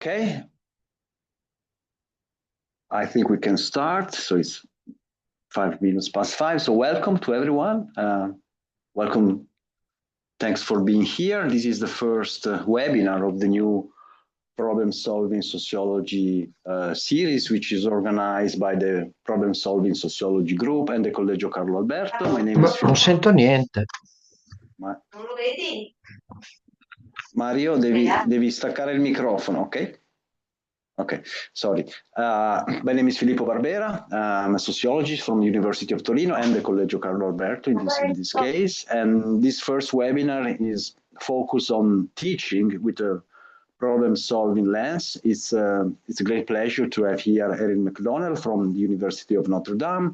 Okay, I think we can start. So it's 5 minutes past five. So welcome to everyone. Welcome. Thanks for being here. This is the first webinar of the new Problem Solving Sociology series, which is organized by the Problem Solving Sociology Group and the Collegio Carlo Alberto. My name is Filippo. Non sento niente. Non lo vedi? Mario, devi staccare il microfono, ok? Okay, sorry. My name is Filippo Barbera. I'm a sociologist from the University of Torino and the Collegio Carlo Alberto in this case. And this first webinar is focused on teaching with a problem-solving lens. It's a great pleasure to have here Erin McDonnell from the University of Notre Dame,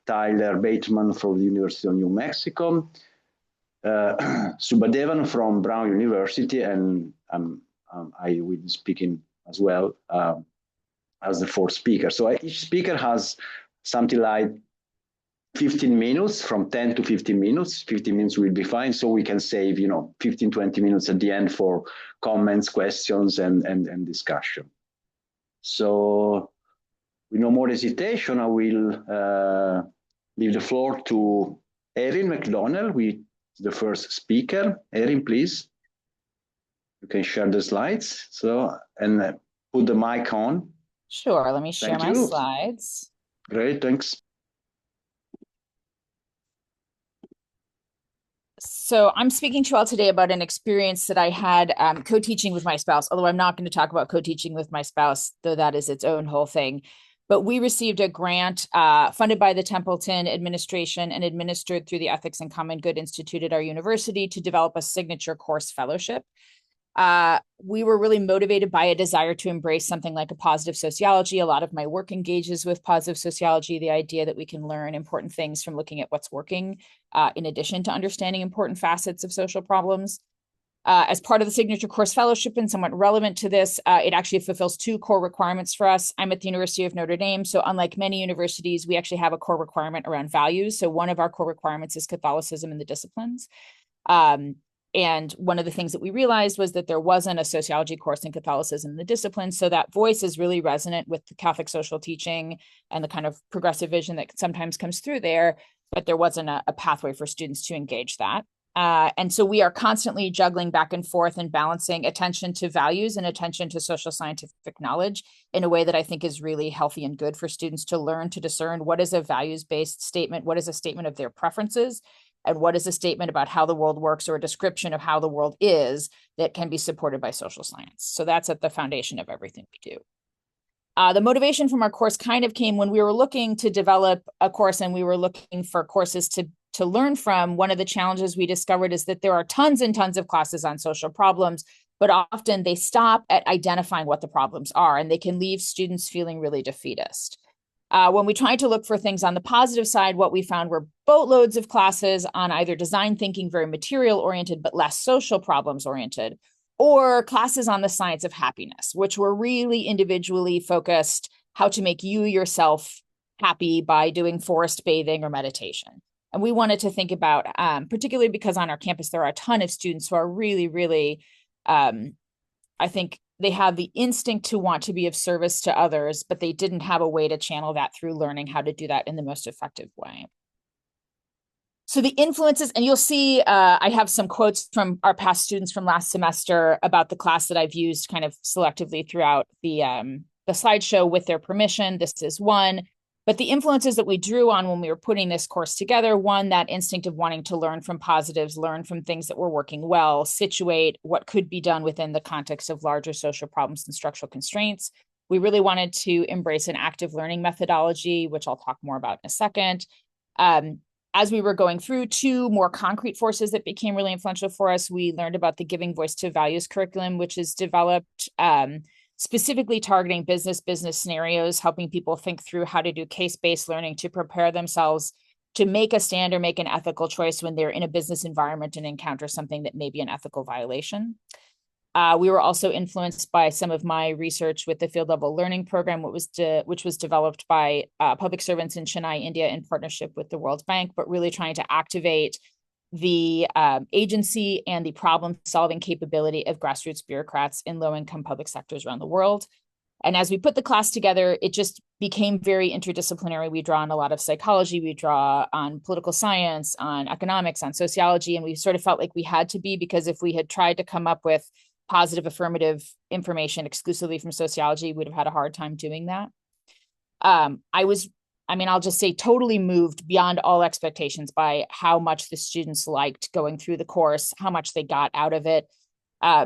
Tyler Bateman from the University of New Mexico, Subadevan from Brown University, and I will be speaking as well as the fourth speaker. So each speaker has something like 15 minutes, from 10 to 15 minutes. 15 minutes will be fine, so we can save 15, 20 minutes at the end for comments, questions, and discussion. So with no more hesitation, I will leave the floor to Erin McDonnell, with the first speaker. Erin, please. You can share the slides. So, and put the mic on. Sure, let me share my slides. Great, thanks. So I'm speaking to you all today about an experience that I had co-teaching with my spouse, although I'm not going to talk about co-teaching with my spouse, though that is its own whole thing. But we received a grant funded by the Templeton administration and administered through the Ethics and Common Good Institute at our university to develop a signature course fellowship. We were really motivated by a desire to embrace something like a positive sociology. A lot of my work engages with positive sociology, the idea that we can learn important things from looking at what's working, in addition to understanding important facets of social problems. As part of the Signature Course Fellowship, and somewhat relevant to this, it actually fulfills two core requirements for us. I'm at the University of Notre Dame, so unlike many universities, we actually have a core requirement around values. So one of our core requirements is Catholicism in the disciplines. And one of the things that we realized was that there wasn't a sociology course in Catholicism in the discipline. So that voice is really resonant with the Catholic social teaching and the kind of progressive vision that sometimes comes through there, but there wasn't a pathway for students to engage that. And so we are constantly juggling back and forth and balancing attention to values and attention to social scientific knowledge in a way that I think is really healthy and good for students to learn to discern what is a values-based statement, what is a statement of their preferences, and what is a statement about how the world works or a description of how the world is that can be supported by social science. So that's at the foundation of everything we do. The motivation from our course kind of came when we were looking to develop a course and we were looking for courses to learn from. One of the challenges we discovered is that there are tons and tons of classes on social problems, but often they stop at identifying what the problems are, and they can leave students feeling really defeatist. When we tried to look for things on the positive side, what we found were boatloads of classes on either design thinking, very material oriented, but less social problems oriented, or classes on the science of happiness, which were really individually focused, how to make you yourself happy by doing forest bathing or meditation. And we wanted to think about, particularly because on our campus, there are a ton of students who are really, really, I think, they have the instinct to want to be of service to others, but they didn't have a way to channel that through learning how to do that in the most effective way. So the influences, and you'll see, I have some quotes from our past students from last semester about the class that I've used kind of selectively throughout the slideshow with their permission. This is one. But the influences that we drew on when we were putting this course together, one, that instinct of wanting to learn from positives, learn from things that were working well, situate what could be done within the context of larger social problems and structural constraints. We really wanted to embrace an active learning methodology, which I'll talk more about in a second. As we were going through, two more concrete forces that became really influential for us, we learned about the Giving Voice to Values curriculum, which is developed specifically targeting business scenarios, helping people think through how to do case-based learning to prepare themselves to make a stand or make an ethical choice when they're in a business environment and encounter something that may be an ethical violation. We were also influenced by some of my research with the field level learning program, which was developed by public servants in Chennai, India, in partnership with the World Bank, but really trying to activate the agency and the problem-solving capability of grassroots bureaucrats in low-income public sectors around the world. And as we put the class together, it just became very interdisciplinary. We draw on a lot of psychology, we draw on political science, on economics, on sociology, and we sort of felt like we had to be, because if we had tried to come up with positive affirmative information exclusively from sociology, we'd have had a hard time doing that. I'll just say totally moved beyond all expectations by how much the students liked going through the course, how much they got out of it.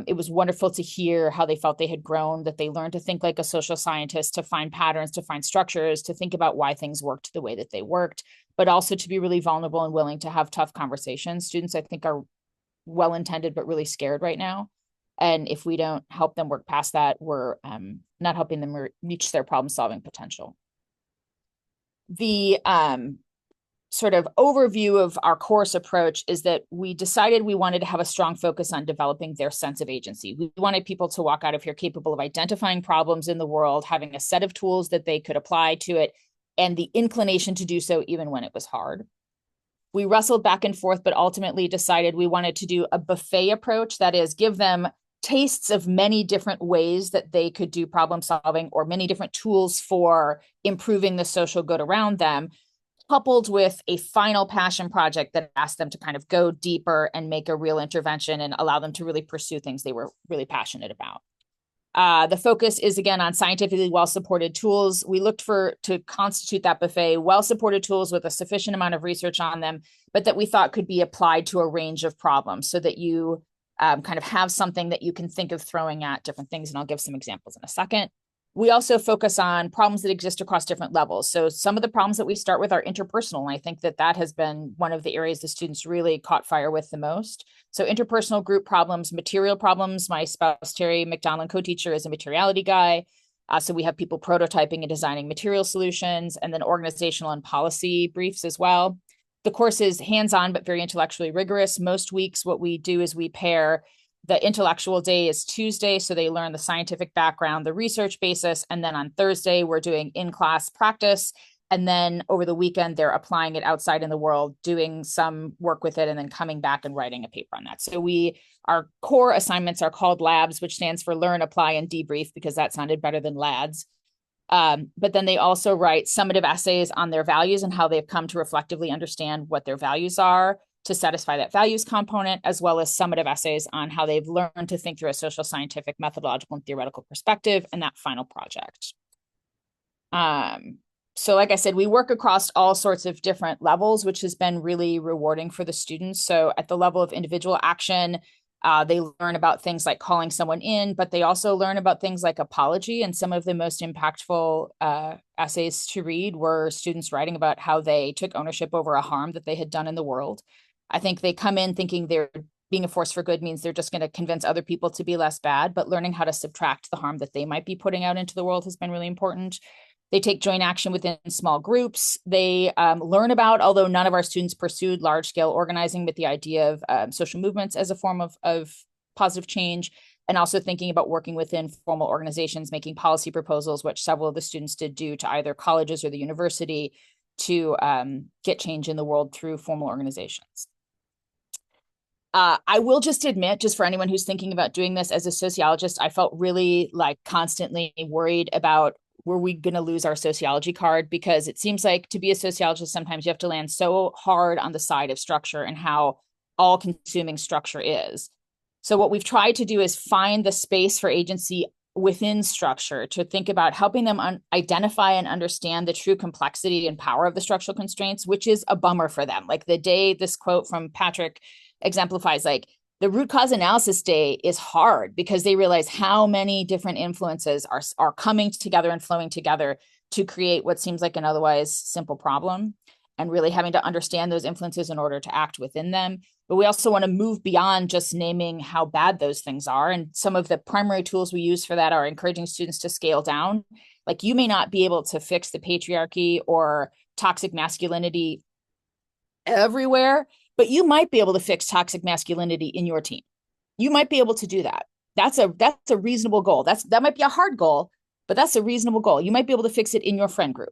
It was wonderful to hear how they felt they had grown, that they learned to think like a social scientist, to find patterns, to find structures, to think about why things worked the way that they worked, but also to be really vulnerable and willing to have tough conversations. Students, I think, are well-intended, but really scared right now. And if we don't help them work past that, we're not helping them reach their problem-solving potential. The sort of overview of our course approach is that we decided we wanted to have a strong focus on developing their sense of agency. We wanted people to walk out of here capable of identifying problems in the world, having a set of tools that they could apply to it, and the inclination to do so even when it was hard. We wrestled back and forth, but ultimately decided we wanted to do a buffet approach, that is, give them tastes of many different ways that they could do problem solving, or many different tools for improving the social good around them, coupled with a final passion project that asked them to kind of go deeper and make a real intervention and allow them to really pursue things they were really passionate about. The focus is, again, on scientifically well-supported tools. We looked to constitute that buffet, well-supported tools with a sufficient amount of research on them, but that we thought could be applied to a range of problems, so that you kind of have something that you can think of throwing at different things. And I'll give some examples in a second. We also focus on problems that exist across different levels. So some of the problems that we start with are interpersonal. And I think that has been one of the areas the students really caught fire with the most. So interpersonal, group problems, material problems. My spouse, Terry McDonnell, co-teacher, is a materiality guy. So we have people prototyping and designing material solutions, and then organizational and policy briefs as well. The course is hands-on, but very intellectually rigorous. Most weeks, what we do is we pair the intellectual day is Tuesday, so they learn the scientific background, the research basis, and then on Thursday, we're doing in-class practice, and then over the weekend, they're applying it outside in the world, doing some work with it, and then coming back and writing a paper on that. So our core assignments are called labs, which stands for learn, apply, and debrief, because that sounded better than lads. But then they also write summative essays on their values and how they've come to reflectively understand what their values are to satisfy that values component, as well as summative essays on how they've learned to think through a social, scientific, methodological, and theoretical perspective, and that final project. So like I said, we work across all sorts of different levels, which has been really rewarding for the students. So at the level of individual action, they learn about things like calling someone in, but they also learn about things like apology. And some of the most impactful essays to read were students writing about how they took ownership over a harm that they had done in the world. I think they come in thinking they're being a force for good means they're just going to convince other people to be less bad, but learning how to subtract the harm that they might be putting out into the world has been really important. They take joint action within small groups. They learn about, although none of our students pursued large-scale organizing, with the idea of social movements as a form of positive change, and also thinking about working within formal organizations, making policy proposals, which several of the students did do to either colleges or the university to get change in the world through formal organizations. I will just admit, just for anyone who's thinking about doing this, as a sociologist, I felt really constantly worried about, were we going to lose our sociology card? Because it seems like to be a sociologist, sometimes you have to land so hard on the side of structure and how all-consuming structure is. So what we've tried to do is find the space for agency within structure, to think about helping them identify and understand the true complexity and power of the structural constraints, which is a bummer for them. Like the day this quote from Patrick exemplifies, the root cause analysis day is hard because they realize how many different influences are coming together and flowing together to create what seems like an otherwise simple problem, and really having to understand those influences in order to act within them. But we also want to move beyond just naming how bad those things are. And some of the primary tools we use for that are encouraging students to scale down. Like, you may not be able to fix the patriarchy or toxic masculinity everywhere, but you might be able to fix toxic masculinity in your team. You might be able to do that. That's a reasonable goal. That might be a hard goal, but that's a reasonable goal. You might be able to fix it in your friend group.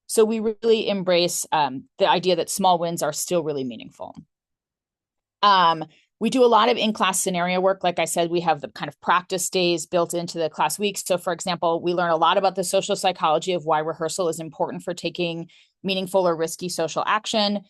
So we really embrace the idea that small wins are still really meaningful. We do a lot of in-class scenario work. Like I said, we have the kind of practice days built into the class weeks. So for example, we learn a lot about the social psychology of why rehearsal is important for taking meaningful or risky social action.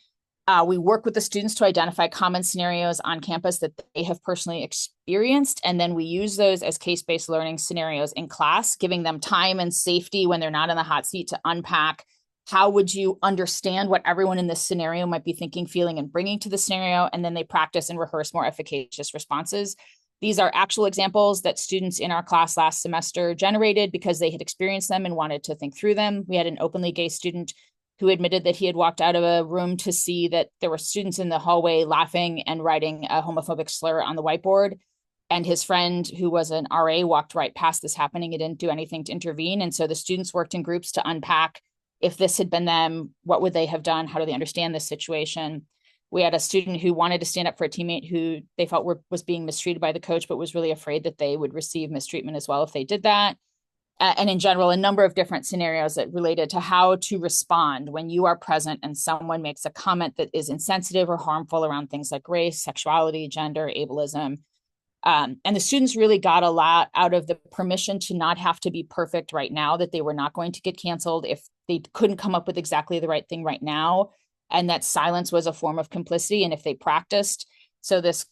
We work with the students to identify common scenarios on campus that they have personally experienced. And then we use those as case-based learning scenarios in class, giving them time and safety when they're not in the hot seat to unpack. How would you understand what everyone in this scenario might be thinking, feeling, and bringing to the scenario? And then they practice and rehearse more efficacious responses. These are actual examples that students in our class last semester generated because they had experienced them and wanted to think through them. We had an openly gay student who admitted that he had walked out of a room to see that there were students in the hallway laughing and writing a homophobic slur on the whiteboard. And his friend, who was an RA, walked right past this happening and didn't do anything to intervene. And so the students worked in groups to unpack, if this had been them, what would they have done? How do they understand this situation? We had a student who wanted to stand up for a teammate who they felt was being mistreated by the coach, but was really afraid that they would receive mistreatment as well if they did that. And in general, a number of different scenarios that related to how to respond when you are present and someone makes a comment that is insensitive or harmful around things like race, sexuality, gender, ableism. And the students really got a lot out of the permission to not have to be perfect right now, that they were not going to get canceled if they couldn't come up with exactly the right thing right now, and that silence was a form of complicity. And if they practiced, so this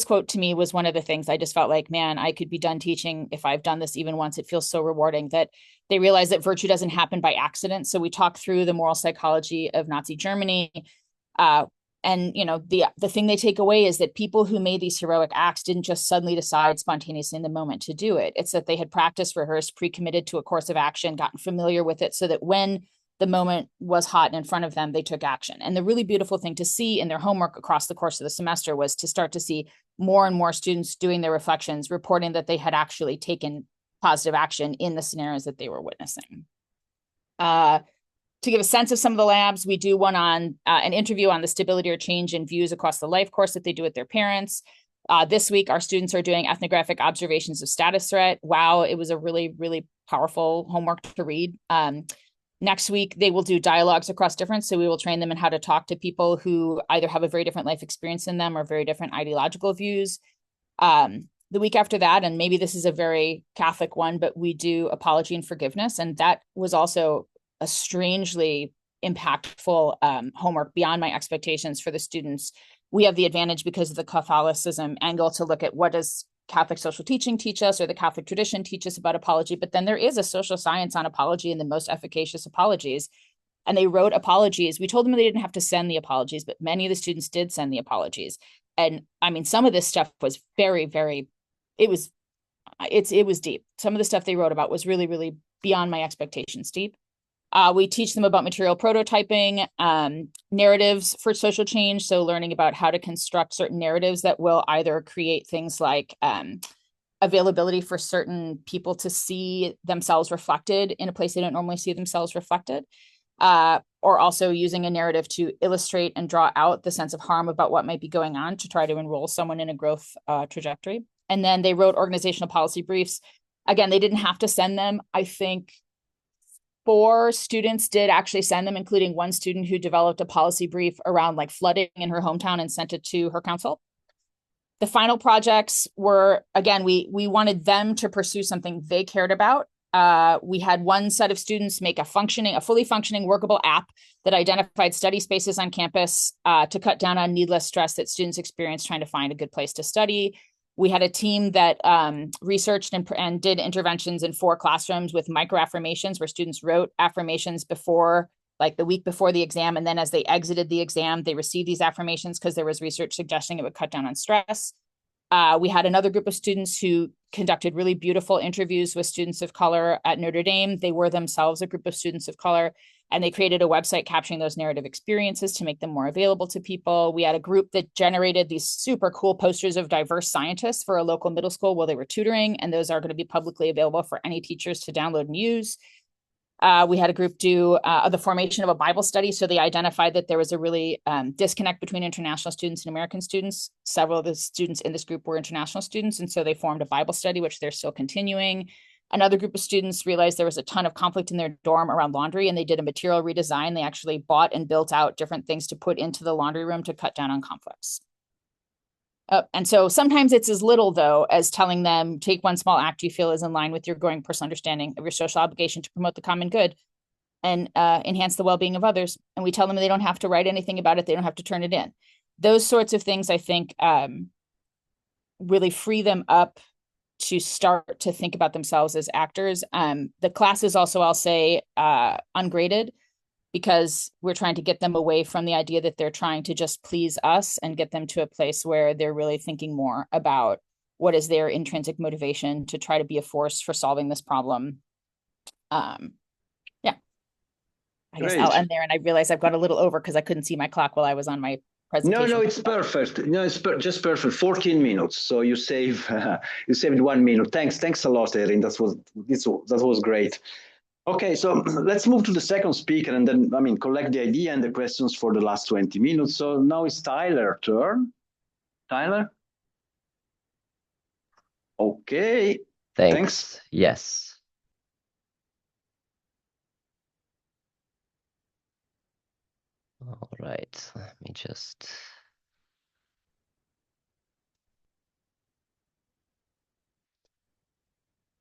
quote to me was one of the things I just felt like, man, I could be done teaching if I've done this even once. It feels so rewarding that they realize that virtue doesn't happen by accident. So we talk through the moral psychology of Nazi Germany. And the thing they take away is that people who made these heroic acts didn't just suddenly decide spontaneously in the moment to do it. It's that they had practiced, rehearsed, pre-committed to a course of action, gotten familiar with it, so that when the moment was hot in front of them, they took action. And the really beautiful thing to see in their homework across the course of the semester was to start to see more and more students doing their reflections, reporting that they had actually taken positive action in the scenarios that they were witnessing. To give a sense of some of the labs, we do one on an interview on the stability or change in views across the life course that they do with their parents. This week, our students are doing ethnographic observations of status threat. Wow, it was a really, really powerful homework to read. Next week, they will do dialogues across difference. So we will train them in how to talk to people who either have a very different life experience than them or very different ideological views. The week after that, and maybe this is a very Catholic one, but we do apology and forgiveness. And that was also a strangely impactful homework beyond my expectations for the students. We have the advantage because of the Catholicism angle to look at what does Catholic social teaching teach us or the Catholic tradition teach us about apology, but then there is a social science on apology and the most efficacious apologies. And they wrote apologies. We told them they didn't have to send the apologies, but many of the students did send the apologies. And I mean, some of this stuff was very, very, it was deep. Some of the stuff they wrote about was really, really beyond my expectations deep. We teach them about material prototyping, narratives for social change. So learning about how to construct certain narratives that will either create things like availability for certain people to see themselves reflected in a place they don't normally see themselves reflected, or also using a narrative to illustrate and draw out the sense of harm about what might be going on to try to enroll someone in a growth trajectory. And then they wrote organizational policy briefs. Again, they didn't have to send them. I think 4 students did actually send them, including one student who developed a policy brief around like flooding in her hometown and sent it to her council. The final projects were, again, we wanted them to pursue something they cared about. We had one set of students make a fully functioning, workable app that identified study spaces on campus to cut down on needless stress that students experience trying to find a good place to study. We had a team that researched and did interventions in 4 classrooms with micro affirmations where students wrote affirmations before, like the week before the exam. And then as they exited the exam, they received these affirmations because there was research suggesting it would cut down on stress. We had another group of students who conducted really beautiful interviews with students of color at Notre Dame. They were themselves a group of students of color, and they created a website capturing those narrative experiences to make them more available to people. We had a group that generated these super cool posters of diverse scientists for a local middle school while they were tutoring, and those are going to be publicly available for any teachers to download and use. We had a group do the formation of a Bible study. So they identified that there was a really disconnect between international students and American students. Several of the students in this group were international students, and so they formed a Bible study, which they're still continuing. Another group of students realized there was a ton of conflict in their dorm around laundry, and they did a material redesign. They actually bought and built out different things to put into the laundry room to cut down on conflicts. And so sometimes it's as little, though, as telling them take one small act you feel is in line with your growing personal understanding of your social obligation to promote the common good and enhance the well-being of others. And we tell them they don't have to write anything about it. They don't have to turn it in. Those sorts of things, I think, really free them up to start to think about themselves as actors. The class is also, I'll say, ungraded, because we're trying to get them away from the idea that they're trying to just please us and get them to a place where they're really thinking more about what is their intrinsic motivation to try to be a force for solving this problem. Yeah, I guess I'll end there. And I realize I've got a little over because I couldn't see my clock while I was on my presentation. No, it's perfect. No, it's just perfect. 14 minutes. So you saved 1 minute. Thanks a lot, Erin. That was great. Okay, so let's move to the second speaker and then, collect the idea and the questions for the last 20 minutes. So now it's Tyler's turn. Tyler? Okay. Thanks. Yes. All right, let me just...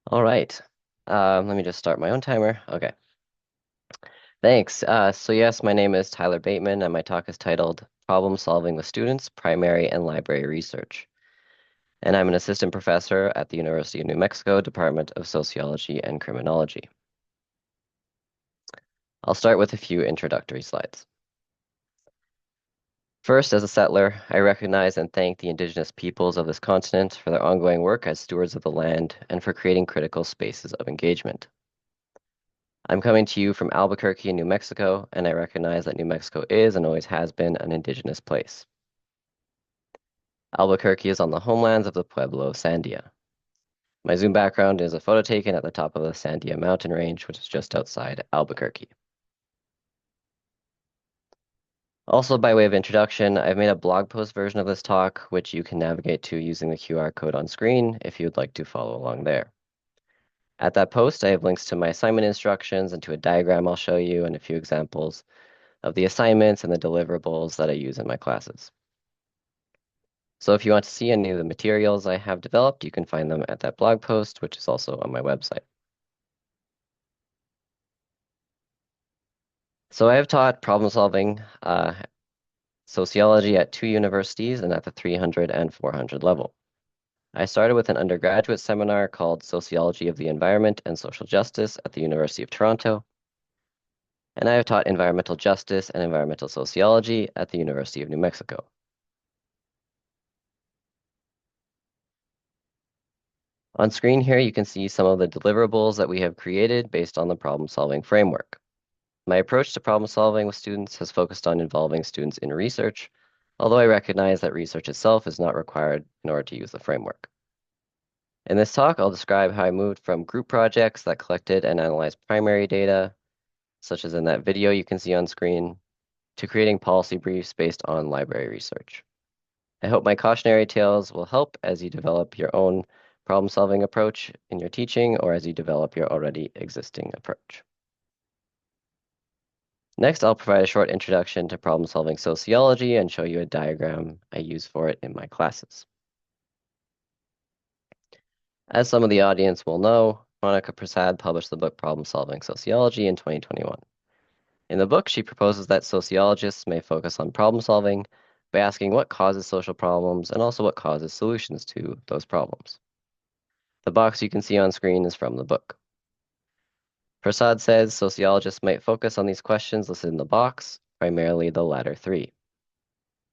All right, let me just start my own timer. Okay. Thanks. So yes, my name is Tyler Bateman, and my talk is titled Problem Solving with Students, Primary and Library Research. And I'm an assistant professor at the University of New Mexico, Department of Sociology and Criminology. I'll start with a few introductory slides. First, as a settler, I recognize and thank the indigenous peoples of this continent for their ongoing work as stewards of the land and for creating critical spaces of engagement. I'm coming to you from Albuquerque, New Mexico, and I recognize that New Mexico is and always has been an indigenous place. Albuquerque is on the homelands of the Pueblo Sandia. My Zoom background is a photo taken at the top of the Sandia mountain range, which is just outside Albuquerque. Also, by way of introduction, I've made a blog post version of this talk, which you can navigate to using the QR code on screen if you'd like to follow along there. At that post, I have links to my assignment instructions and to a diagram I'll show you and a few examples of the assignments and the deliverables that I use in my classes. So if you want to see any of the materials I have developed, you can find them at that blog post, which is also on my website. So I have taught problem-solving sociology at 2 universities and at the 300 and 400 level. I started with an undergraduate seminar called Sociology of the Environment and Social Justice at the University of Toronto, and I have taught environmental justice and environmental sociology at the University of New Mexico. On screen here, you can see some of the deliverables that we have created based on the problem-solving framework. My approach to problem solving with students has focused on involving students in research, although I recognize that research itself is not required in order to use the framework. In this talk, I'll describe how I moved from group projects that collected and analyzed primary data, such as in that video you can see on screen, to creating policy briefs based on library research. I hope my cautionary tales will help as you develop your own problem-solving approach in your teaching or as you develop your already existing approach. Next, I'll provide a short introduction to problem-solving sociology and show you a diagram I use for it in my classes. As some of the audience will know, Monica Prasad published the book Problem-Solving Sociology in 2021. In the book, she proposes that sociologists may focus on problem-solving by asking what causes social problems and also what causes solutions to those problems. The box you can see on screen is from the book. Prasad says sociologists might focus on these questions listed in the box, primarily the latter three.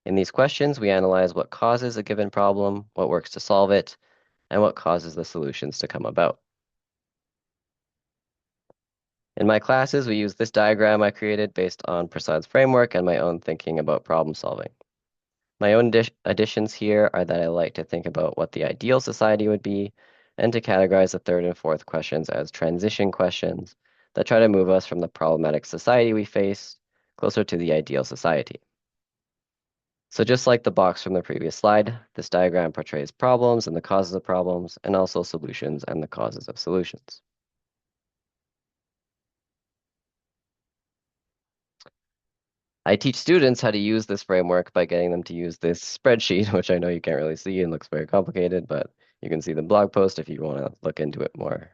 In these questions, we analyze what causes a given problem, what works to solve it, and what causes the solutions to come about. In my classes, we use this diagram I created based on Prasad's framework and my own thinking about problem solving. My own additions here are that I like to think about what the ideal society would be and to categorize the third and fourth questions as transition questions that try to move us from the problematic society we face closer to the ideal society. So just like the box from the previous slide, this diagram portrays problems and the causes of problems, and also solutions and the causes of solutions. I teach students how to use this framework by getting them to use this spreadsheet, which I know you can't really see and looks very complicated, but you can see the blog post if you want to look into it more.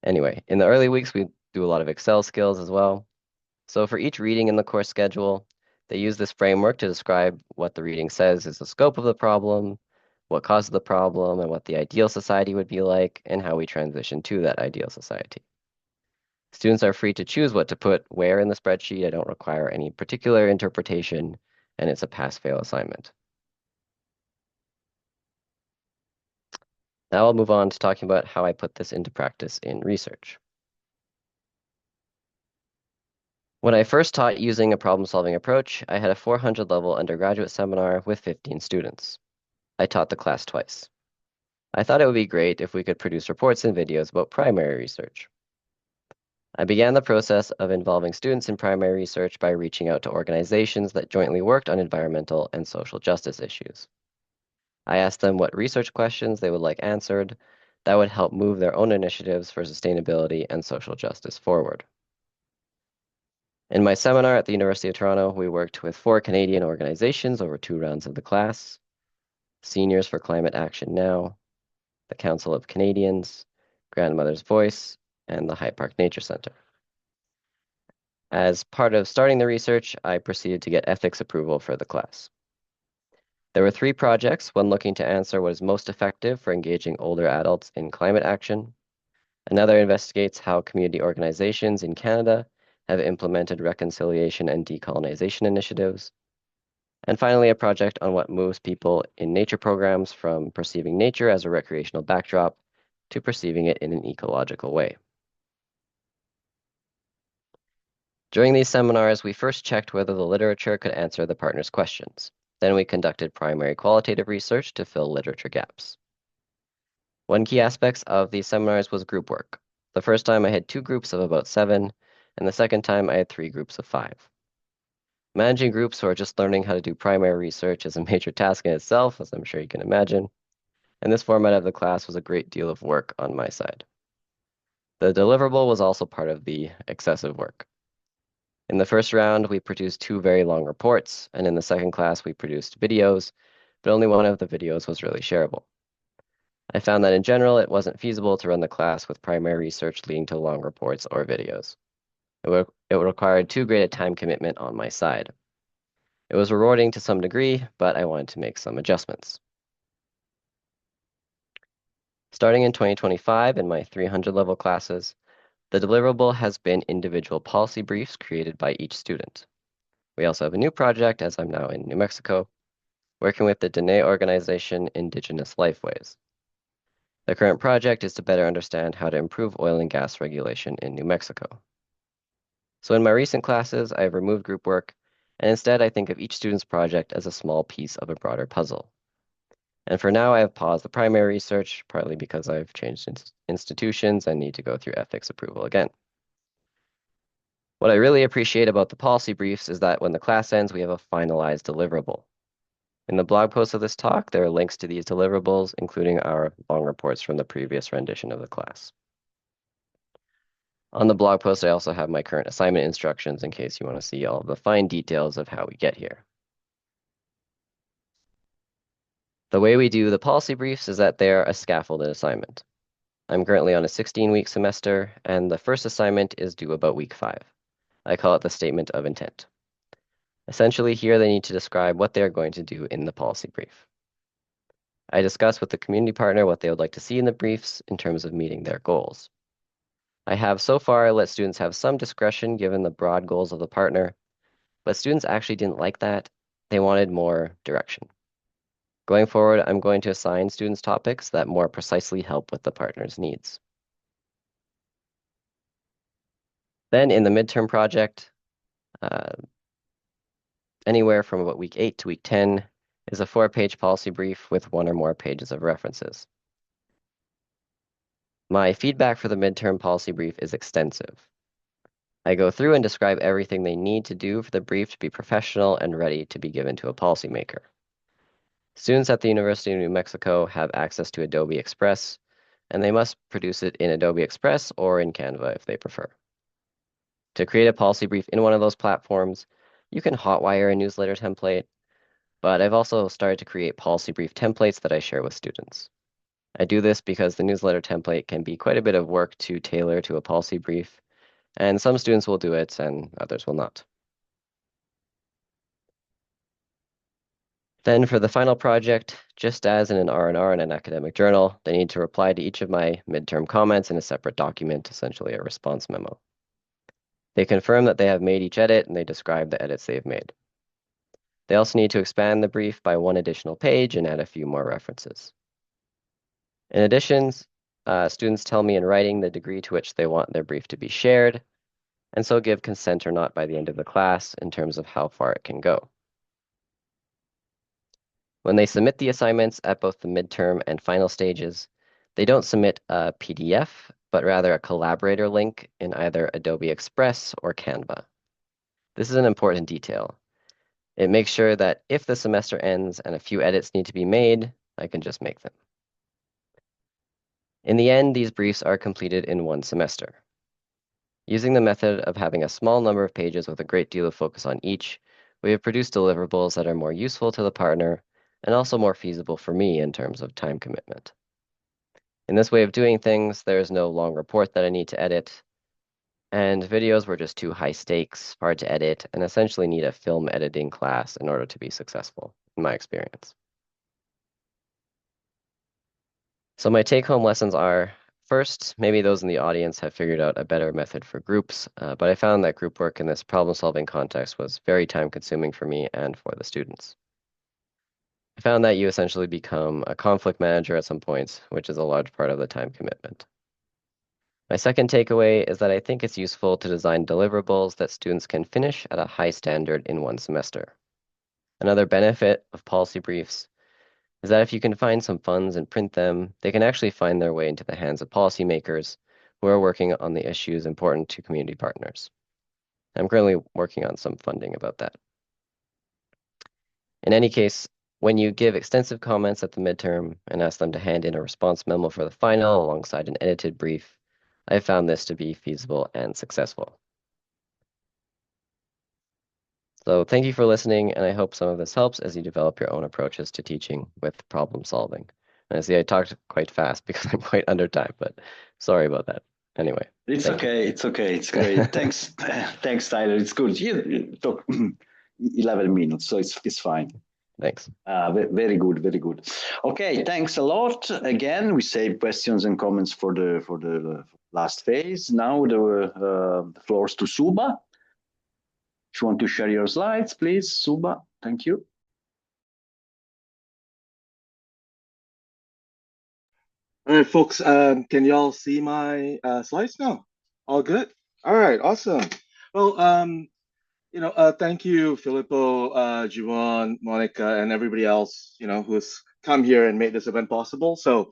Anyway, in the early weeks, we do a lot of Excel skills as well. So for each reading in the course schedule, they use this framework to describe what the reading says is the scope of the problem, what causes the problem, and what the ideal society would be like, and how we transition to that ideal society. Students are free to choose what to put where in the spreadsheet. I don't require any particular interpretation, and it's a pass-fail assignment. Now I'll move on to talking about how I put this into practice in research. When I first taught using a problem-solving approach, I had a 400-level undergraduate seminar with 15 students. I taught the class twice. I thought it would be great if we could produce reports and videos about primary research. I began the process of involving students in primary research by reaching out to organizations that jointly worked on environmental and social justice issues. I asked them what research questions they would like answered that would help move their own initiatives for sustainability and social justice forward. In my seminar at the University of Toronto, we worked with 4 Canadian organizations over 2 rounds of the class: Seniors for Climate Action Now, the Council of Canadians, Grandmother's Voice, and the Hyde Park Nature Center. As part of starting the research, I proceeded to get ethics approval for the class. There were 3 projects, one looking to answer what is most effective for engaging older adults in climate action. Another investigates how community organizations in Canada have implemented reconciliation and decolonization initiatives. And finally, a project on what moves people in nature programs from perceiving nature as a recreational backdrop to perceiving it in an ecological way. During these seminars, we first checked whether the literature could answer the partners' questions. Then we conducted primary qualitative research to fill literature gaps. One key aspect of these seminars was group work. The first time I had 2 groups of about 7, and the second time I had 3 groups of 5. Managing groups who are just learning how to do primary research is a major task in itself, as I'm sure you can imagine, and this format of the class was a great deal of work on my side. The deliverable was also part of the excessive work. In the first round, we produced 2 very long reports, and in the second class, we produced videos, but only one of the videos was really shareable. I found that in general, it wasn't feasible to run the class with primary research leading to long reports or videos. It required too great a time commitment on my side. It was rewarding to some degree, but I wanted to make some adjustments. Starting in 2025 in my 300-level classes, the deliverable has been individual policy briefs created by each student. We also have a new project, as I'm now in New Mexico, working with the Dene organization Indigenous Lifeways. The current project is to better understand how to improve oil and gas regulation in New Mexico. So in my recent classes, I have removed group work, and instead I think of each student's project as a small piece of a broader puzzle. And for now, I have paused the primary research, partly because I've changed institutions and need to go through ethics approval again. What I really appreciate about the policy briefs is that when the class ends, we have a finalized deliverable. In the blog post of this talk, there are links to these deliverables, including our long reports from the previous rendition of the class. On the blog post, I also have my current assignment instructions in case you want to see all of the fine details of how we get here. The way we do the policy briefs is that they're a scaffolded assignment. I'm currently on a 16-week semester, and the first assignment is due about week 5. I call it the statement of intent. Essentially, here they need to describe what they're going to do in the policy brief. I discuss with the community partner what they would like to see in the briefs in terms of meeting their goals. I have so far let students have some discretion given the broad goals of the partner, but students actually didn't like that. They wanted more direction. Going forward, I'm going to assign students topics that more precisely help with the partner's needs. Then in the midterm project, anywhere from about week 8 to week 10 is a 4-page policy brief with 1 or more pages of references. My feedback for the midterm policy brief is extensive. I go through and describe everything they need to do for the brief to be professional and ready to be given to a policymaker. Students at the University of New Mexico have access to Adobe Express, and they must produce it in Adobe Express or in Canva if they prefer. To create a policy brief in one of those platforms, you can hotwire a newsletter template, but I've also started to create policy brief templates that I share with students. I do this because the newsletter template can be quite a bit of work to tailor to a policy brief, and some students will do it and others will not. Then for the final project, just as in an R&R in an academic journal, they need to reply to each of my midterm comments in a separate document, essentially a response memo. They confirm that they have made each edit and they describe the edits they've made. They also need to expand the brief by one additional page and add a few more references. In addition, students tell me in writing the degree to which they want their brief to be shared, and so give consent or not by the end of the class in terms of how far it can go. When they submit the assignments at both the midterm and final stages, they don't submit a PDF, but rather a collaborator link in either Adobe Express or Canva. This is an important detail. It makes sure that if the semester ends and a few edits need to be made, I can just make them. In the end, these briefs are completed in one semester. Using the method of having a small number of pages with a great deal of focus on each, we have produced deliverables that are more useful to the partner and also more feasible for me in terms of time commitment. In this way of doing things, there is no long report that I need to edit, and videos were just too high stakes, hard to edit, and essentially need a film editing class in order to be successful, in my experience. So my take-home lessons are, first, maybe those in the audience have figured out a better method for groups, but I found that group work in this problem-solving context was very time-consuming for me and for the students. I found that you essentially become a conflict manager at some points, which is a large part of the time commitment. My second takeaway is that I think it's useful to design deliverables that students can finish at a high standard in one semester. Another benefit of policy briefs is that if you can find some funds and print them, they can actually find their way into the hands of policymakers who are working on the issues important to community partners. I'm currently working on some funding about that. In any case, when you give extensive comments at the midterm and ask them to hand in a response memo for the final alongside an edited brief, I found this to be feasible and successful. So thank you for listening, and I hope some of this helps as you develop your own approaches to teaching with problem solving. And I see I talked quite fast because I'm quite under time, but sorry about that. Anyway. It's okay. It's okay. It's great. Thanks. Thanks, Tyler. It's good. You talk 11 minutes, so it's fine. Thanks. Very good. Very good. Okay. Thanks a lot. Again, we save questions and comments for the last phase. Now the floors to Suba. If you want to share your slides, please, Suba. Thank you. All right, folks, can y'all see my slides now? All good? All right, awesome. Well, thank you, Filippo, Juwan, Monica, and everybody else, who's come here and made this event possible. So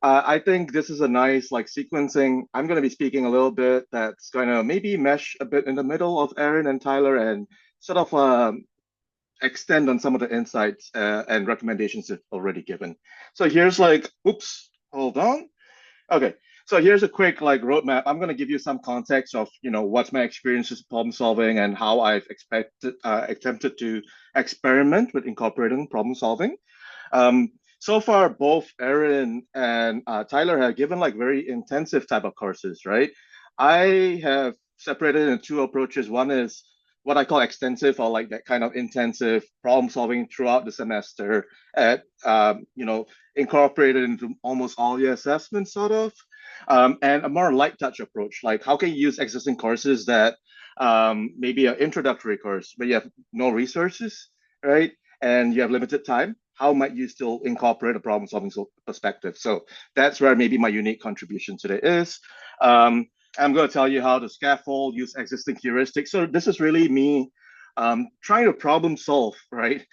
I think this is a nice sequencing. I'm going to be speaking a little bit that's going to maybe mesh a bit in the middle of Erin and Tyler and sort of extend on some of the insights and recommendations they've already given. So here's oops, hold on. Okay, so here's a quick roadmap. I'm going to give you some context of what's my experiences with problem solving and how I've attempted to experiment with incorporating problem solving. So far, both Erin and Tyler have given very intensive type of courses, right? I have separated into two approaches. One is what I call extensive, or that kind of intensive problem solving throughout the semester at incorporated into almost all your assessments, sort of, and a more light touch approach. How can you use existing courses that maybe an introductory course, but you have no resources, right? And you have limited time. How might you still incorporate a problem solving perspective? So that's where maybe my unique contribution today is. I'm going to tell you how to scaffold, use existing heuristics. So this is really me trying to problem solve, right?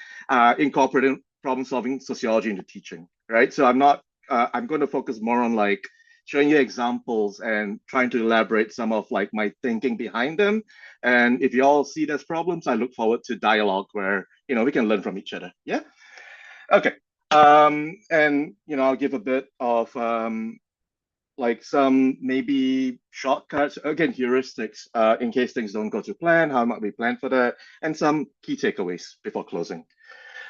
Incorporating problem solving sociology into teaching, right? So I'm going to focus more on showing you examples and trying to elaborate some of my thinking behind them. And if you all see those problems, I look forward to dialogue where, we can learn from each other. Yeah. Okay. And, I'll give a bit of like some maybe shortcuts, again, heuristics, in case things don't go to plan, how might we plan for that, and some key takeaways before closing.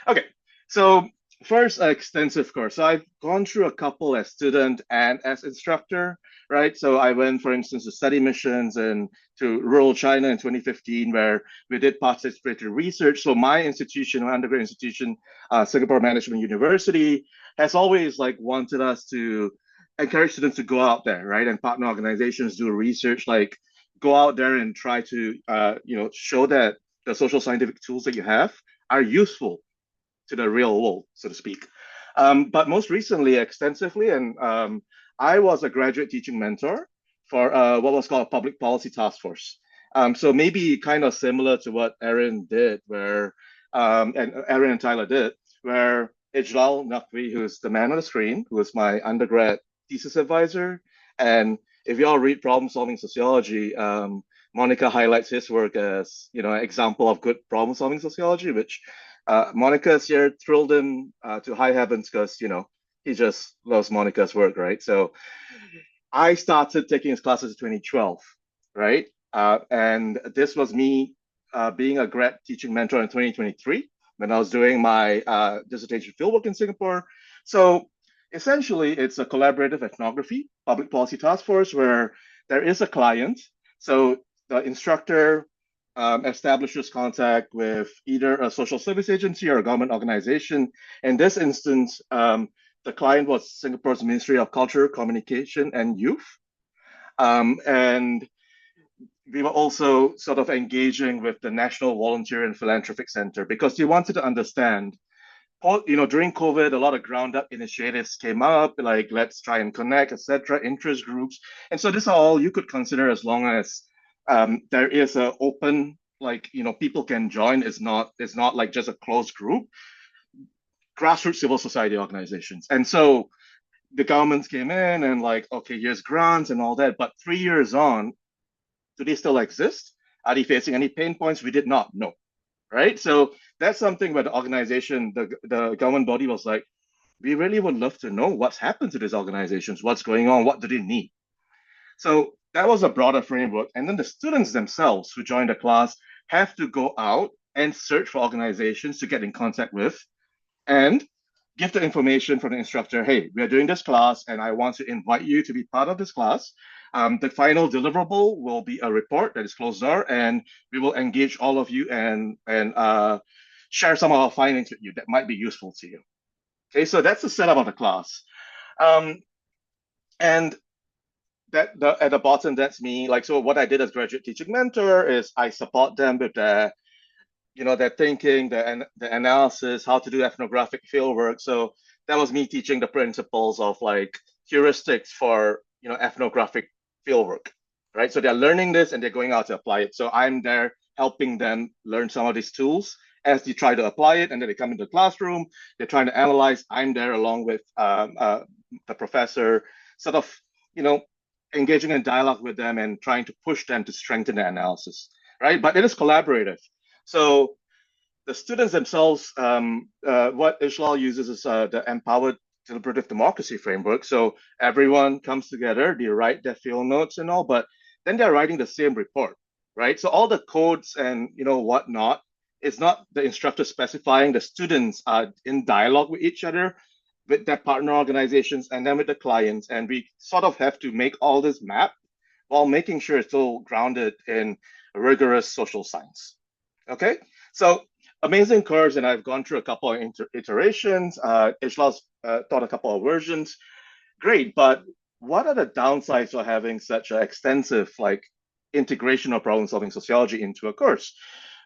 Okay, so first, extensive course. So I've gone through a couple as student and as instructor, right? So I went, for instance, to study missions and to rural China in 2015, where we did participatory research. So my institution, my undergrad institution, Singapore Management University, has always like wanted us to encourage students to go out there, right? And partner organizations do research, like go out there and try to, show that the social scientific tools that you have are useful to the real world, so to speak. But most recently, extensively, and I was a graduate teaching mentor for what was called a public policy task force. So maybe kind of similar to what Erin did, where and Erin and Tyler did, where Ijlal Naqvi, who's the man on the screen, who was my undergrad thesis advisor, and if you all read problem solving sociology, Monica highlights his work as an example of good problem solving sociology, which Monica's here thrilled him to high heavens because he just loves Monica's work, right? So I started taking his classes in 2012, right? And this was me being a grad teaching mentor in 2023 when I was doing my dissertation fieldwork in Singapore. So essentially, it's a collaborative ethnography public policy task force where there is a client. So the instructor establishes contact with either a social service agency or a government organization. In this instance, the client was Singapore's Ministry of Culture, Communication and Youth. And we were also sort of engaging with the National Volunteer and Philanthropic Center because they wanted to understand, during COVID, a lot of ground up initiatives came up, like let's try and connect, etc., interest groups. And so this all you could consider as long as there is an open, people can join. It's not like just a closed group, grassroots civil society organizations. And so the governments came in and okay, here's grants and all that. But 3 years on, do they still exist? Are they facing any pain points? We did not know, right? So that's something where the organization, the government body was like, we really would love to know what's happened to these organizations, what's going on, what do they need? So that was a broader framework. And then the students themselves who join the class have to go out and search for organizations to get in contact with and give the information from the instructor, hey, we are doing this class and I want to invite you to be part of this class. The final deliverable will be a report that is closed door, and we will engage all of you and share some of our findings with you that might be useful to you. Okay, so that's the setup of the class. And at the bottom, that's me. So what I did as graduate teaching mentor is I support them with their thinking, the analysis, how to do ethnographic fieldwork. So that was me teaching the principles of heuristics for ethnographic fieldwork, right? So they're learning this and they're going out to apply it. So I'm there helping them learn some of these tools as they try to apply it, and then they come into the classroom. They're trying to analyze. I'm there along with the professor, sort of engaging in dialogue with them and trying to push them to strengthen their analysis, right? But it is collaborative. So the students themselves, what Ijlal uses is the empowered deliberative democracy framework. So everyone comes together, they write their field notes and all, but then they're writing the same report, right? So all the codes and whatnot, it's not the instructor specifying. The students are in dialogue with each other, with their partner organizations, and then with the clients. And we sort of have to make all this map while making sure it's still grounded in rigorous social science. Okay, so amazing course, and I've gone through a couple of iterations. Ijlal's taught a couple of versions. Great, but what are the downsides of having such an extensive integration of problem-solving sociology into a course?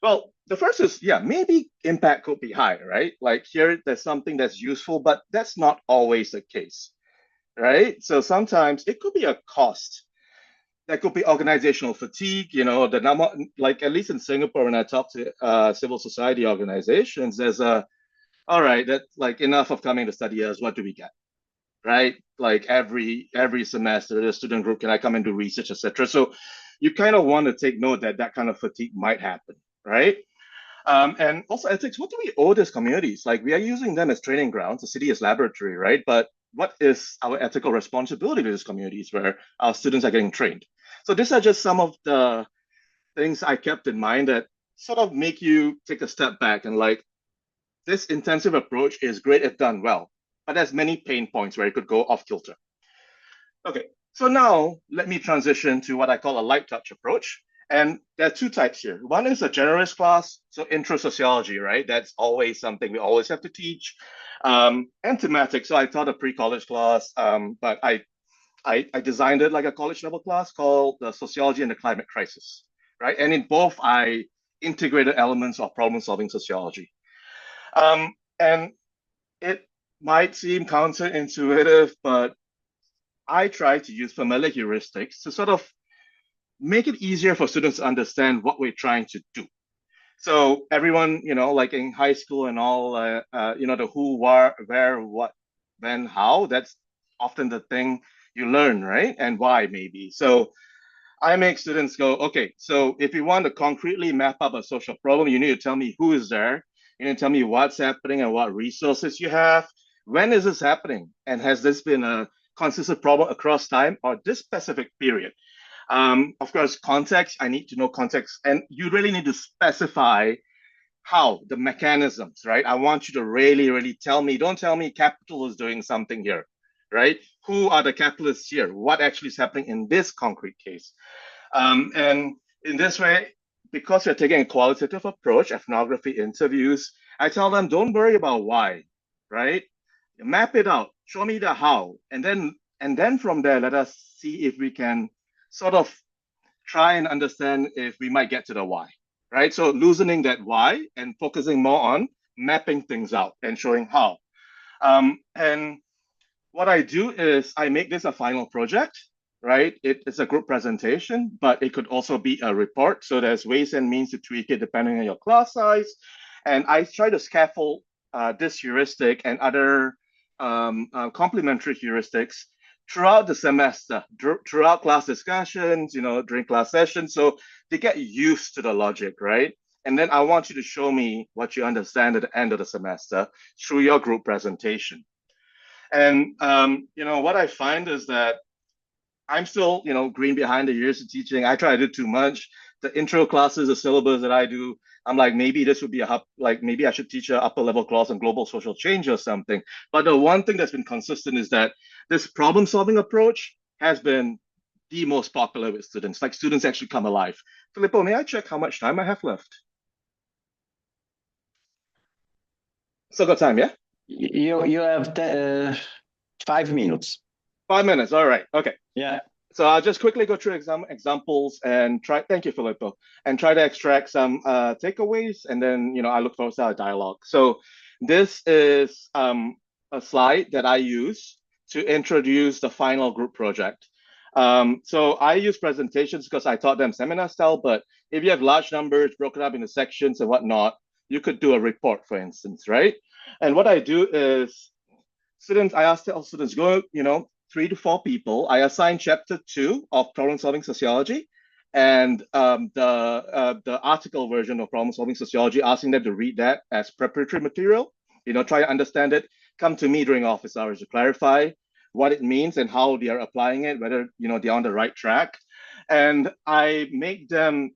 Well, the first is, maybe impact could be high, right? Here, there's something that's useful, but that's not always the case, right? So sometimes it could be a cost. That could be organizational fatigue, the number, at least in Singapore, when I talk to civil society organizations, there's all right, that's enough of coming to study us, what do we get? Right? Every semester, the student group, can I come and do research, etc. So you kind of want to take note that kind of fatigue might happen, right? And also ethics, what do we owe these communities? We are using them as training grounds, the city is laboratory, right? But what is our ethical responsibility to these communities where our students are getting trained. So these are just some of the things I kept in mind that sort of make you take a step back and like, this intensive approach is great if done well, but there's many pain points where it could go off kilter. Okay, so now let me transition to what I call a light touch approach. And there are two types here. One is a generalist class, so intro sociology, right? That's always something we always have to teach. And thematic, so I taught a pre-college class, but I designed it like a college level class called the Sociology and the Climate Crisis, right? And in both, I integrated elements of problem-solving sociology. And it might seem counterintuitive, but I try to use familiar heuristics to sort of make it easier for students to understand what we're trying to do. So everyone, like in high school and all, the who, where, what, when, how, that's often the thing you learn, right? And why maybe. So I make students go, okay, so if you want to concretely map up a social problem, you need to tell me who is there. You need to tell me what's happening and what resources you have. When is this happening? And has this been a consistent problem across time or this specific period? Of course, context, I need to know context. And you really need to specify how, the mechanisms, right? I want you to really, really tell me, don't tell me capital is doing something here, right? Who are the capitalists here? What actually is happening in this concrete case? And in this way, because you're taking a qualitative approach, ethnography interviews, I tell them, don't worry about why, right? Map it out, show me the how, and then from there, let us see if we can sort of try and understand if we might get to the why, right? So loosening that why and focusing more on mapping things out and showing how. And what I do is I make this a final project, right? It is a group presentation, but it could also be a report. So there's ways and means to tweak it depending on your class size. And I try to scaffold this heuristic and other complementary heuristics throughout the semester, throughout class discussions, during class sessions. So they get used to the logic, right? And then I want you to show me what you understand at the end of the semester through your group presentation. And, what I find is that I'm still, green behind the years of teaching. I try to do too much. The intro classes, the syllabus that I do, I'm like, maybe this would be maybe I should teach an upper level class on global social change or something. But the one thing that's been consistent is that this problem solving approach has been the most popular with students. Like students actually come alive. Filippo, may I check how much time I have left? Still got time, yeah? You have 5 minutes. 5 minutes, all right, okay. Yeah. So I'll just quickly go through examples and thank you, Filippo, and try to extract some takeaways, and then, I look forward to our dialogue. So this is a slide that I use to introduce the final group project. So I use presentations because I taught them seminar style, but if you have large numbers broken up into sections and whatnot, you could do a report, for instance, right? And what I do is I ask students, go, 3 to 4 people. I assign chapter 2 of problem solving sociology and the article version of problem solving sociology, asking them to read that as preparatory material, try to understand it, come to me during office hours to clarify what it means and how they are applying it, whether, they're on the right track. And I make them,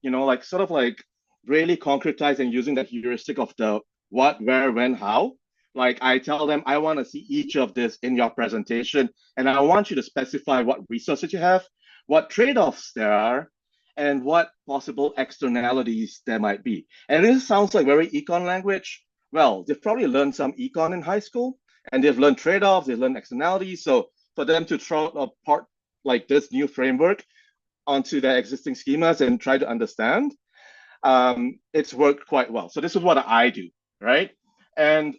really concretize and using that heuristic of the what, where, when, how. Like I tell them, I want to see each of this in your presentation, and I want you to specify what resources you have, what trade-offs there are, and what possible externalities there might be. And this sounds like very econ language. Well, they've probably learned some econ in high school, and they've learned trade-offs, they've learned externalities. So for them to throw apart like this new framework onto their existing schemas and try to understand, it's worked quite well. So this is what I do, right? And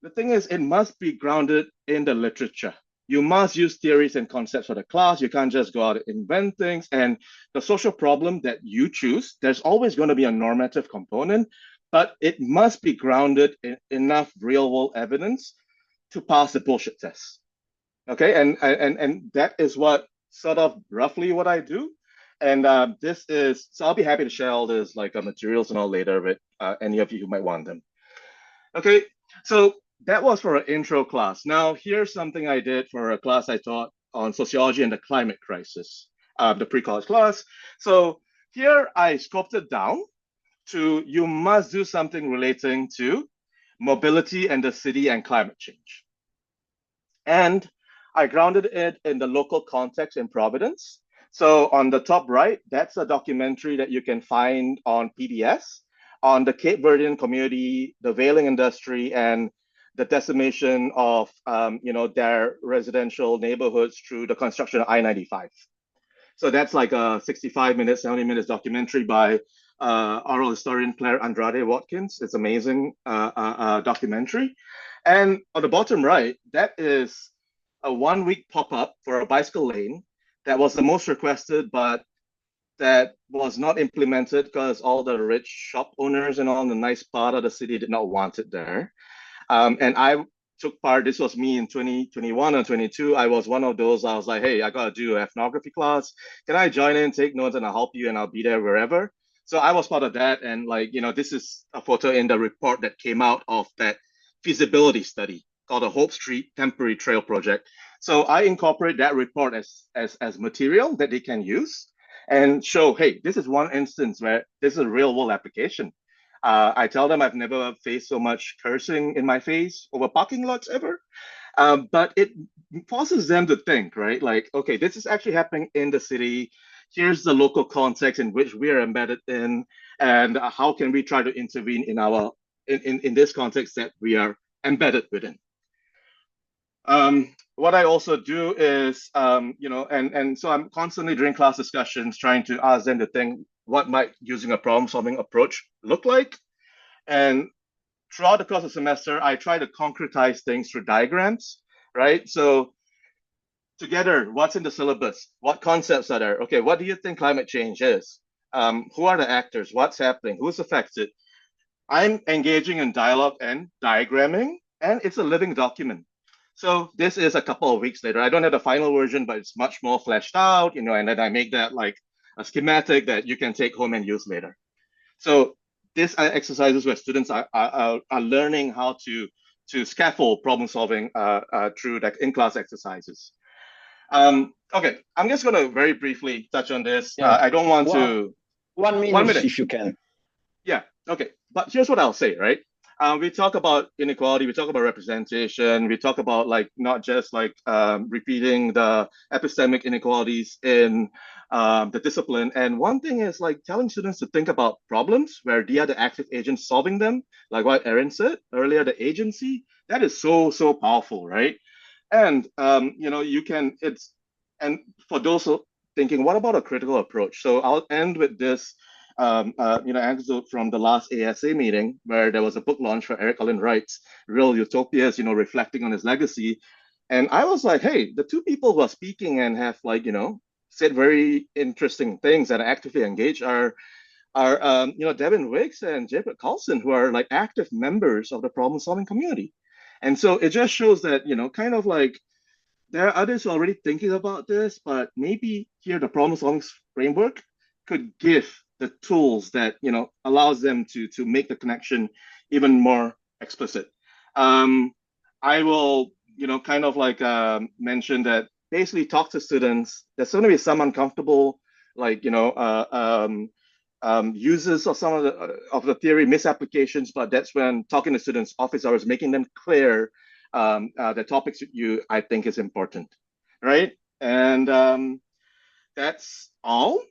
the thing is, it must be grounded in the literature. You must use theories and concepts for the class. You can't just go out and invent things. And the social problem that you choose, there's always going to be a normative component, but it must be grounded in enough real-world evidence to pass the bullshit test. Okay, and that is what sort of roughly what I do. And so I'll be happy to share all this like materials and all later with any of you who might want them. Okay, so that was for an intro class. Now, here's something I did for a class I taught on sociology and the climate crisis, the pre-college class. So here I scoped it down to you must do something relating to mobility and the city and climate change. And I grounded it in the local context in Providence. So on the top right, that's a documentary that you can find on PBS on the Cape Verdean community, the whaling industry, and the decimation of their residential neighborhoods through the construction of I-95. So that's like a 65 minutes, 70 minutes documentary by oral historian Claire Andrade Watkins. It's amazing documentary. And on the bottom right, that is a 1 week pop-up for a bicycle lane that was the most requested, but that was not implemented because all the rich shop owners and all the nice part of the city did not want it there. And I took part, this was me in 2021 and 22. I was one of those, I was like, hey, I got to do an ethnography class. Can I join in, take notes, and I'll help you, and I'll be there wherever. So I was part of that. And this is a photo in the report that came out of that feasibility study called the Hope Street Temporary Trail Project. So I incorporate that report as material that they can use and show, hey, this is one instance where this is a real world application. I tell them I've never faced so much cursing in my face over parking lots ever. But it forces them to think, right? Like, okay, this is actually happening in the city. Here's the local context in which we are embedded in, and how can we try to intervene in this context that we are embedded within. What I also do is, and so I'm constantly during class discussions trying to ask them to think, what might using a problem-solving approach look like? And throughout the course of the semester, I try to concretize things through diagrams, right? So together, what's in the syllabus? What concepts are there? Okay, what do you think climate change is? Who are the actors? What's happening? Who's affected? I'm engaging in dialogue and diagramming, and it's a living document. So this is a couple of weeks later. I don't have the final version, but it's much more fleshed out, and then I make that like a schematic that you can take home and use later. So this exercises where students are learning how to scaffold problem solving through like in-class exercises. Okay, I'm just going to very briefly touch on this. Yeah. I don't want to. 1 minute, 1 minute, if you can. Yeah. Okay. But here's what I'll say, right? We talk about inequality, we talk about representation, we talk about like not just like repeating the epistemic inequalities in the discipline. And one thing is like telling students to think about problems where they are the active agents solving them, like what Erin said earlier, the agency, that is so powerful, right? And and for those thinking, what about a critical approach? So I'll end with this anecdote from the last ASA meeting where there was a book launch for Eric Olin Wright's Real Utopias, reflecting on his legacy. And I was like, hey, the two people who are speaking and have said very interesting things and actively engaged are Devin Wicks and Jacob Carlson, who are like active members of the problem solving community. And so it just shows that, kind of like there are others who are already thinking about this, but maybe here the problem solving framework could give the tools that allows them to make the connection even more explicit. I will kind of like mention that basically talk to students. There's going to be some uncomfortable uses of some of the theory misapplications, but that's when talking to students, office hours, making them clear the topics I think is important, right? And that's all.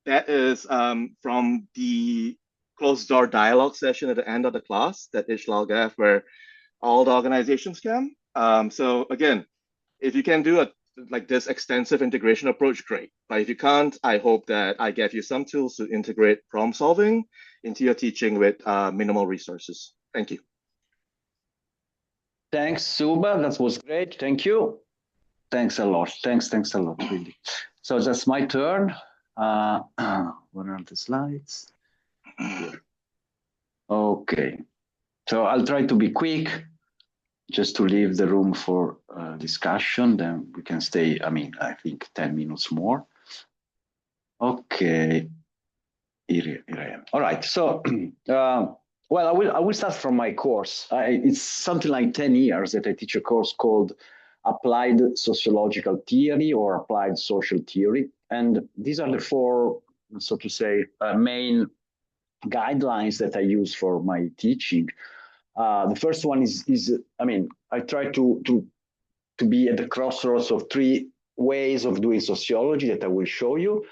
That is from the closed door dialogue session at the end of the class that Ishlal gave, where all the organizations can. So again, if you can do this extensive integration approach, great. But if you can't, I hope that I gave you some tools to integrate problem solving into your teaching with minimal resources. Thank you. Thanks, Suba. That was great. Thank you. Thanks a lot. Thanks a lot, really. So that's my turn. What are the slides? Here. Okay. So I'll try to be quick, just to leave the room for discussion. Then we can stay, I think 10 minutes more. Okay. Here I am. All right. So Well, I will start from my course. It's something like 10 years that I teach a course called Applied Sociological Theory or Applied Social Theory. And these are the four, so to say, main guidelines that I use for my teaching. The first one is I mean, I try to be at the crossroads of three ways of doing sociology that I will show you.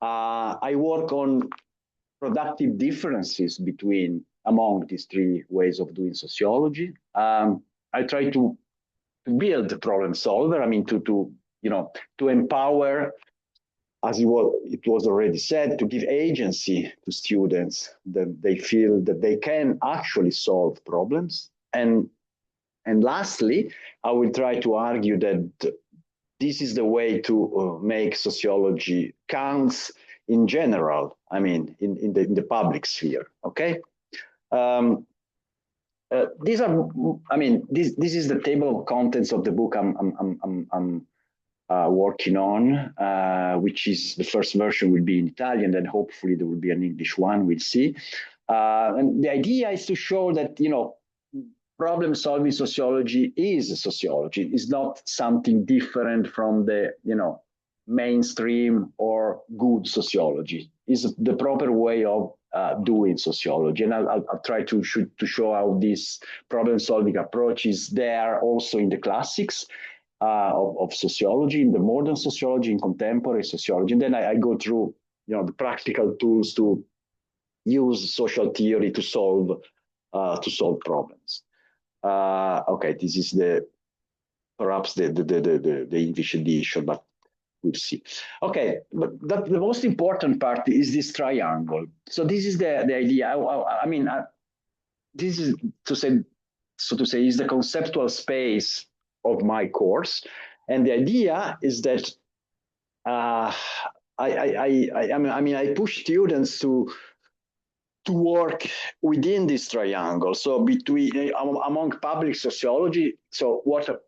I work on productive differences among these three ways of doing sociology. I try to build a problem solver. I mean, to empower, as it was already said, to give agency to students that they feel that they can actually solve problems. And lastly, I will try to argue that this is the way to make sociology counts in general. I mean, in the public sphere. Okay. These are, I mean, this is the table of contents of the book I'm working on, which is the first version will be in Italian, then hopefully there will be an English one. We'll see. And the idea is to show that problem-solving sociology is sociology. It's not something different from the mainstream or good sociology. It's the proper way of doing sociology, and I'll try to show how this problem-solving approach is there also in the classics of sociology, in the modern sociology, in contemporary sociology, and then I go through the practical tools to use social theory to solve problems. Okay, this is perhaps the English edition, but we'll see. Okay, but the most important part is this triangle. So this is the idea. I mean, this is so to say, is the conceptual space of my course, and the idea is that I push students to work within this triangle. So among public sociology, so what a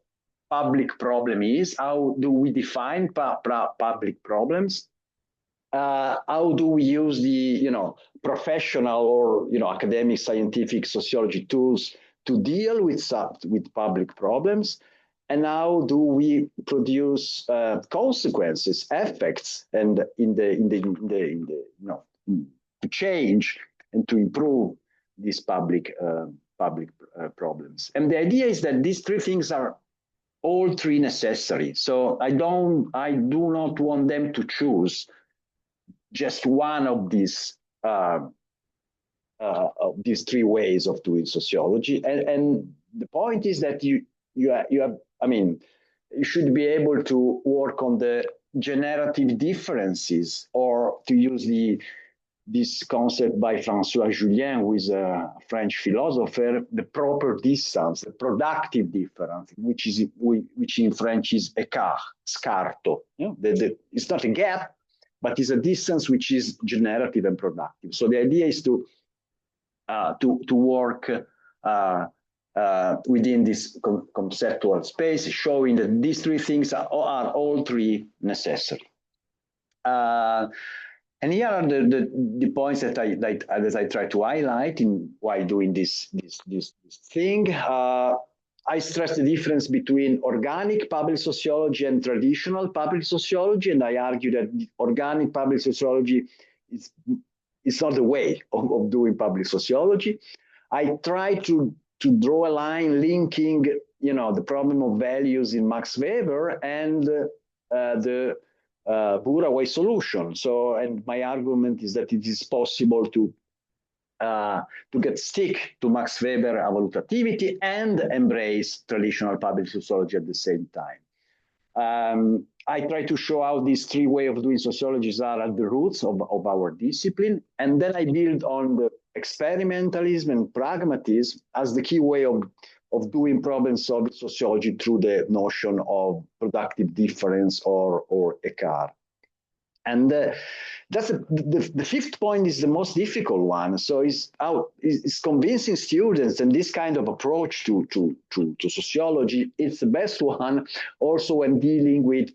public problem is, how do we define public problems? How do we use the professional or academic scientific sociology tools to deal with public problems? And how do we produce consequences, effects, and to change and to improve these public problems? And the idea is that these three things are all three necessary. So I do not want them to choose just one of these three ways of doing sociology. And the point is that you have, I mean, you should be able to work on the generative differences, or to use this concept by François Julien, who is a French philosopher, the proper distance, the productive difference, which in French is écart, scarto. It's not a gap, but it's a distance which is generative and productive. So the idea is to work within this conceptual space, showing that these three things are all three necessary. And here are the points that I try to highlight while doing this thing. I stress the difference between organic public sociology and traditional public sociology, and I argue that organic public sociology is not the way of doing public sociology. I try to draw a line linking, the problem of values in Max Weber and the Buraway solution. So, and my argument is that it is possible to stick to Max Weber evaluativity and embrace traditional public sociology at the same time. I try to show how these three ways of doing sociology are at the roots of our discipline, and then I build on the experimentalism and pragmatism as the key way of doing problem-solving sociology through the notion of productive difference or écart. And that's the fifth point is the most difficult one. So it's convincing students, and this kind of approach to sociology, it's the best one also when dealing with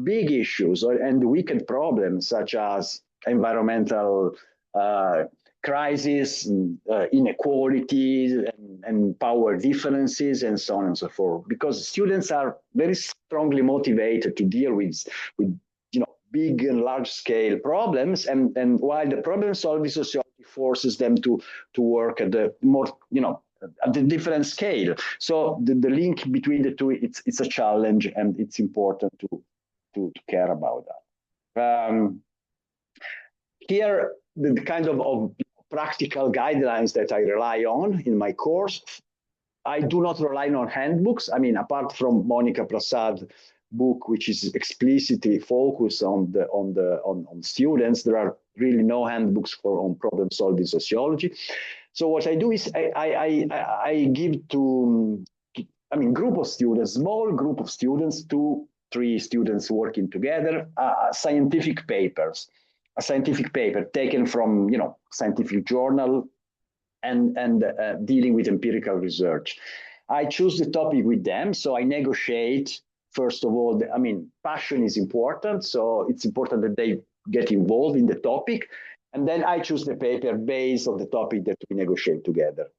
big issues and wicked problems such as environmental crisis, inequalities, and power differences, and so on and so forth. Because students are very strongly motivated to deal with big and large scale problems, and while the problem solving sociology forces them to work at the more at the different scale. So the link between the two, it's a challenge, and it's important to care about that. Here, the kind of practical guidelines that I rely on in my course, I do not rely on handbooks. I mean, apart from Monica Prasad's book, which is explicitly focused on students, there are really no handbooks on problem-solving sociology. So what I do is I give to group of students, small group of students, 2-3 students working together, scientific papers. A scientific paper taken from scientific journal and dealing with empirical research. I choose the topic with them, so I negotiate. First of all, passion is important, so it's important that they get involved in the topic, and then I choose the paper based on the topic that we negotiate together.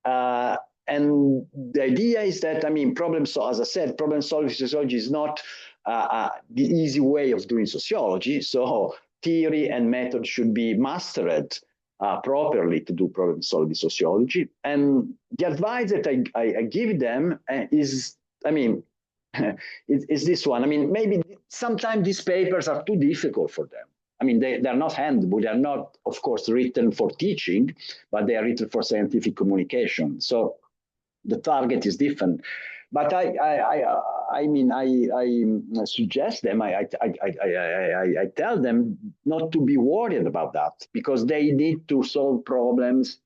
And the idea is that as I said, problem-solving sociology is not the easy way of doing sociology. So theory and method should be mastered properly to do problem-solving sociology. And the advice that I give them is this one. Maybe sometimes these papers are too difficult for them. They're not handbook. They're not, of course, written for teaching, but they are written for scientific communication. So the target is different. But I suggest them, I tell them not to be worried about that, because they need to solve problems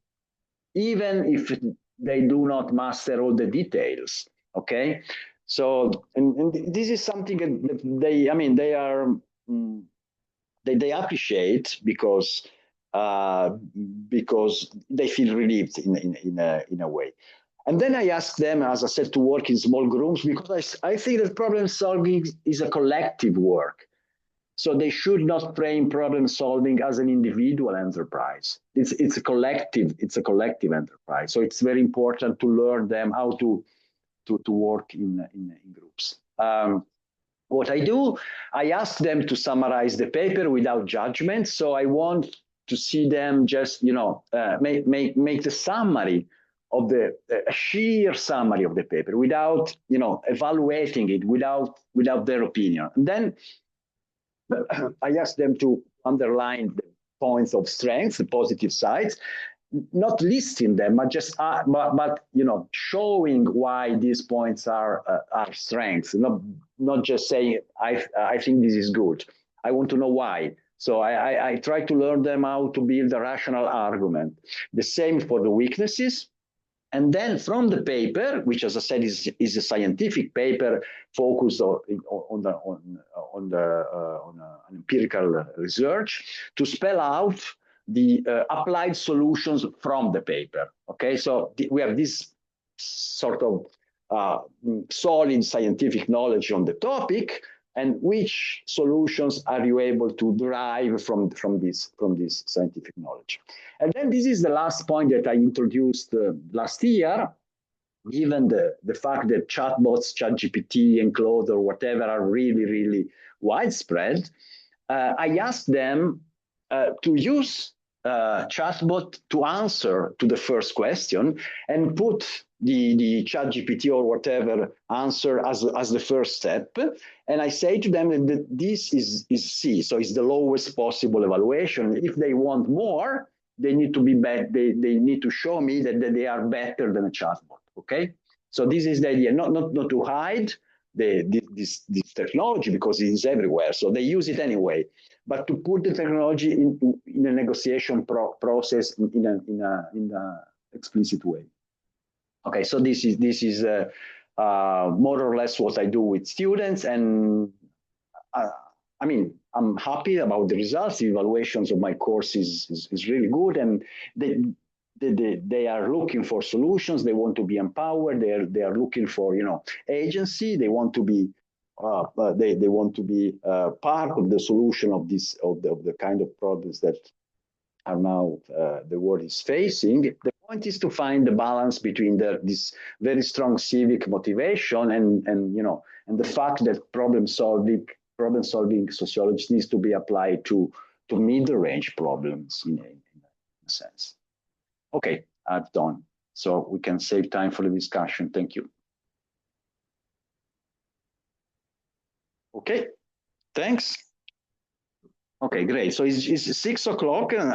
even if they do not master all the details. Okay, so and this is something that they appreciate because they feel relieved in a way. And then I ask them, as I said, to work in small groups, because I think that problem solving is a collective work. So they should not frame problem solving as an individual enterprise. It's a collective enterprise. So it's very important to learn them how to work in groups. What I do, I ask them to summarize the paper without judgment. So I want to see them just make the summary of the sheer summary of the paper without evaluating it, without their opinion. And then I ask them to underline the points of strength, the positive sides, not listing them, but just showing why these points are strengths. Not just saying I think this is good. I want to know why. So I try to learn them how to build a rational argument. The same for the weaknesses. And then from the paper, which, as I said, is a scientific paper focused on empirical research, to spell out the applied solutions from the paper. Okay, so we have this sort of solid scientific knowledge on the topic, and which solutions are you able to derive from this scientific knowledge. And then this is the last point that I introduced last year. Given the fact that chatbots, ChatGPT and Claude or whatever are really, really widespread, I asked them to use chatbot to answer to the first question, and put the ChatGPT or whatever answer as the first step. And I say to them that this is C, so it's the lowest possible evaluation. If they want more, they need to be better. They need to show me that they are better than a chatbot. Okay, so this is the idea, not to hide this technology, because it is everywhere. So they use it anyway, but to put the technology in a negotiation process in a explicit way. Okay, so this is more or less what I do with students, and I'm happy about the results. The evaluations of my course is really good, and they are looking for solutions. They want to be empowered. They are looking for agency. They want to be they want to be part of the solution of the kind of problems that are now the world is facing. The point is to find the balance between this very strong civic motivation and the fact that problem solving sociology needs to be applied to middle range problems in a sense. Okay, I've done. So we can save time for the discussion. Thank you. Okay, thanks. Okay, great. So it's 6 o'clock and